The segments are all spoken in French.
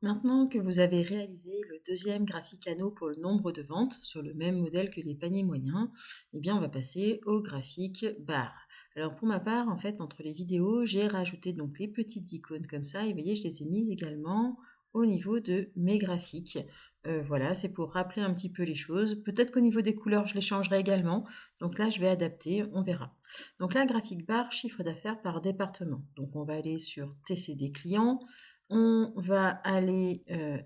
Maintenant que vous avez réalisé le deuxième graphique anneau pour le nombre de ventes sur le même modèle que les paniers moyens, eh bien on va passer au graphique barre. Alors pour ma part, en fait, entre les vidéos, j'ai rajouté donc les petites icônes comme ça et vous voyez, je les ai mises également au niveau de mes graphiques. Voilà, c'est pour rappeler un petit peu les choses. Peut-être qu'au niveau des couleurs, je les changerai également. Donc là, je vais adapter, on verra. Donc là, graphique barre, chiffre d'affaires par département. Donc on va aller sur TCD client. On va aller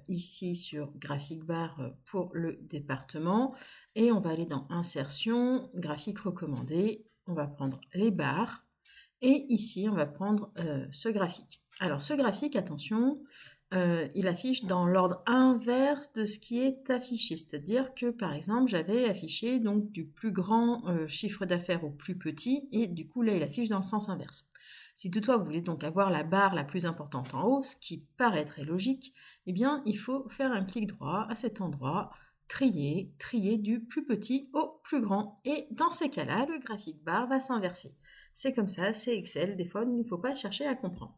ici sur graphique barre pour le département et on va aller dans insertion, graphique recommandé. On va prendre les barres et ici on va prendre ce graphique. Alors ce graphique, attention, il affiche dans l'ordre inverse de ce qui est affiché. C'est-à-dire que par exemple j'avais affiché donc du plus grand chiffre d'affaires au plus petit et du coup là il affiche dans le sens inverse. Si toutefois vous voulez donc avoir la barre la plus importante en haut, ce qui paraît très logique, eh bien il faut faire un clic droit à cet endroit, trier du plus petit au plus grand. Et dans ces cas-là, le graphique barre va s'inverser. C'est comme ça, c'est Excel, des fois il ne faut pas chercher à comprendre.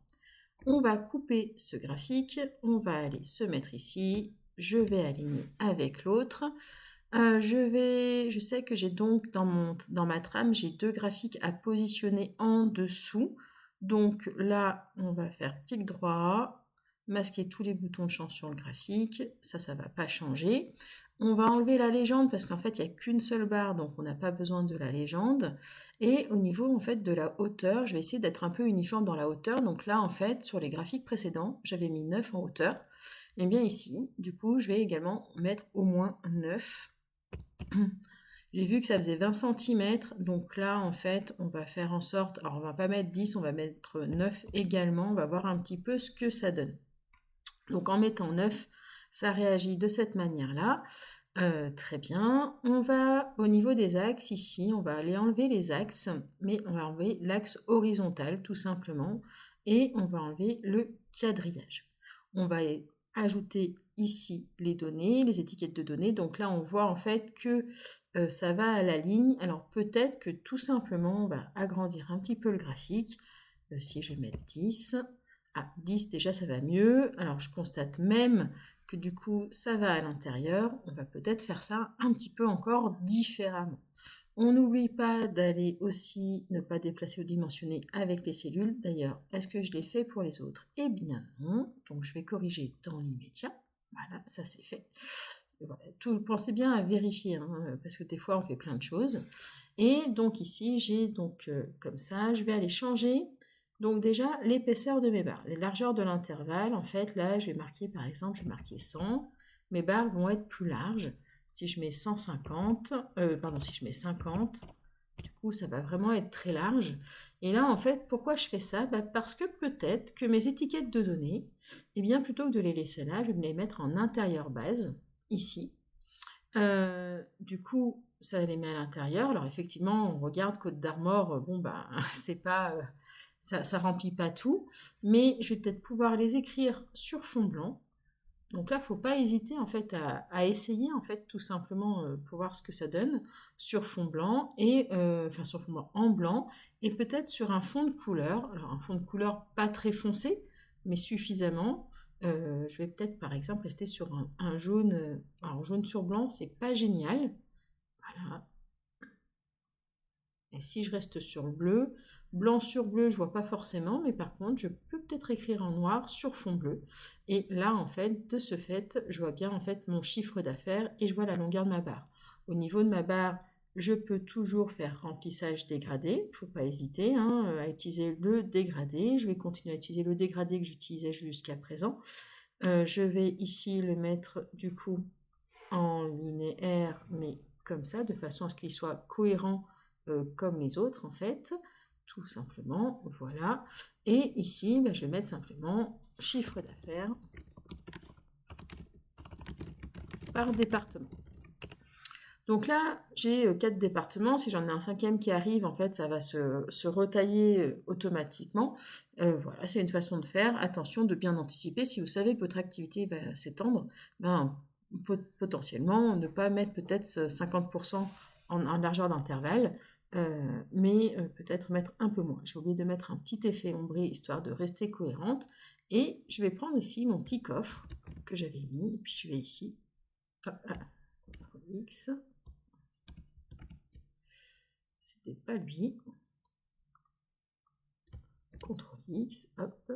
On va couper ce graphique, on va aller se mettre ici, je vais aligner avec l'autre. Je sais que j'ai donc dans ma trame, j'ai deux graphiques à positionner en dessous. Donc là, on va faire clic droit, masquer tous les boutons de champ sur le graphique. Ça va pas changer. On va enlever la légende parce qu'en fait, il n'y a qu'une seule barre, donc on n'a pas besoin de la légende. Et au niveau en fait de la hauteur, je vais essayer d'être un peu uniforme dans la hauteur. Donc là, en fait, sur les graphiques précédents, j'avais mis 9 en hauteur. Et bien ici, du coup, je vais également mettre au moins 9. J'ai vu que ça faisait 20 cm, donc là, en fait, on va faire en sorte, alors on va pas mettre 10, on va mettre 9 également, on va voir un petit peu ce que ça donne. Donc en mettant 9, ça réagit de cette manière-là. Très bien. On va, au niveau des axes, ici, on va aller enlever les axes, mais on va enlever l'axe horizontal, tout simplement, et on va enlever le quadrillage. On va ajouter ici les données, les étiquettes de données. Donc là, on voit en fait que ça va à la ligne. Alors peut-être que tout simplement, on va agrandir un petit peu le graphique. Si je vais mettre 10, ah, 10 déjà ça va mieux. Alors je constate même que du coup ça va à l'intérieur. On va peut-être faire ça un petit peu encore différemment. On n'oublie pas d'aller aussi ne pas déplacer ou dimensionner avec les cellules. D'ailleurs, est-ce que je l'ai fait pour les autres? Eh bien non. Donc je vais corriger dans l'immédiat. Voilà, ça c'est fait. Voilà, pensez bien à vérifier, hein, parce que des fois on fait plein de choses. Et donc ici, j'ai donc comme ça, je vais aller changer. Donc déjà, l'épaisseur de mes barres, les largeurs de l'intervalle, en fait, là, je vais marquer, par exemple, je vais marquer 100. Mes barres vont être plus larges. Si je mets 150, si je mets 50, du coup, ça va vraiment être très large. Et là, en fait, pourquoi je fais ça? Parce que peut-être que mes étiquettes de données, eh bien, plutôt que de les laisser là, je vais me les mettre en intérieur base, ici. Du coup, ça les met à l'intérieur. Alors effectivement, on regarde Côte d'Armor, bon bah c'est pas, ça remplit pas tout, mais je vais peut-être pouvoir les écrire sur fond blanc. Donc là, faut pas hésiter en fait à essayer en fait tout simplement pour voir ce que ça donne sur fond blanc et sur fond blanc en blanc et peut-être sur un fond de couleur. Alors un fond de couleur pas très foncé, mais suffisamment. Je vais peut-être par exemple rester sur un jaune. Alors jaune sur blanc, c'est pas génial. Voilà. Et si je reste sur le bleu, blanc sur bleu, je vois pas forcément, mais par contre, je peux peut-être écrire en noir sur fond bleu. Et là, en fait, de ce fait, je vois bien en fait mon chiffre d'affaires et je vois la longueur de ma barre. Au niveau de ma barre, je peux toujours faire remplissage dégradé. Il faut pas hésiter à utiliser le dégradé. Je vais continuer à utiliser le dégradé que j'utilisais jusqu'à présent. Je vais ici le mettre du coup en linéaire, mais comme ça, de façon à ce qu'il soit cohérent comme les autres en fait, tout simplement, voilà. Et ici, je vais mettre simplement chiffre d'affaires par département. Donc là, j'ai 4 départements. Si j'en ai un cinquième qui arrive, en fait, ça va se retailler automatiquement. Voilà, c'est une façon de faire. Attention de bien anticiper. Si vous savez que votre activité va s'étendre, potentiellement, ne pas mettre peut-être 50% en largeur d'intervalle, mais peut-être mettre un peu moins. J'ai oublié de mettre un petit effet ombré, histoire de rester cohérente. Et je vais prendre ici mon petit coffre. que j'avais mis, et puis je vais ici, hop, CTRL X, c'était pas lui, CTRL X, hop,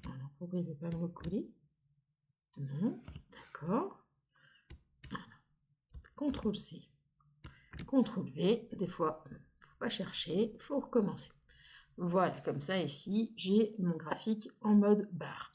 alors pourquoi il ne veut pas me le coller? Non, d'accord, CTRL C, CTRL V, des fois, il ne faut pas chercher, il faut recommencer. Voilà, comme ça ici, j'ai mon graphique en mode barre.